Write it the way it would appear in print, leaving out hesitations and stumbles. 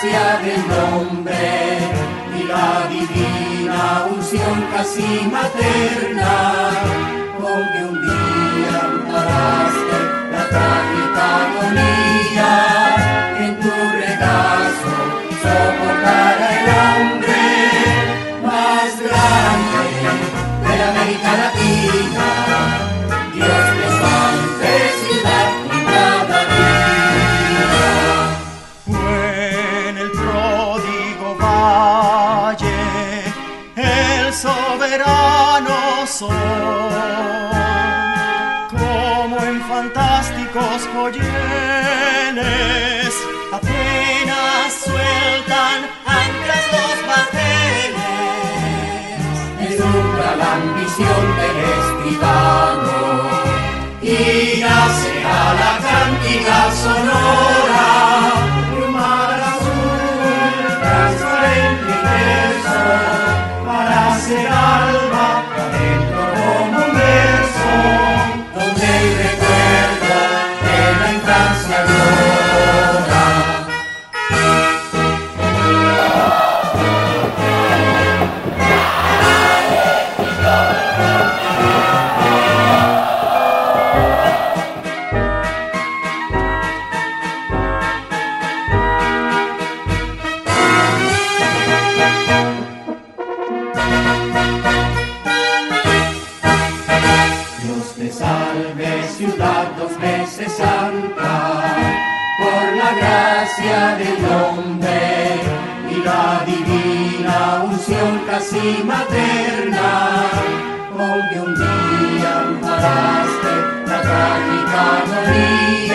gracia del hombre y la divina unción casi materna, con que un día amparaste la trágica agonía, que en tu regazo soportara el hombre más grande de la América Latina. Dios te salve, ciudad y cada día. Fue en el pródigo valle el soberano sol, como en fantásticos joyeles apenas sueltan anclas los bajeles. Deslumbra la ambición del escribano y nace a la cantidad sonora de un mar azul transparente y terso, para hacer alma adentro como un verso, donde el recuerdo de la infancia llora. Dios te salve, ciudad dos veces santa, por la gracia del hombre y la divina unción casi materna, con que un día amparaste la trágica agonía.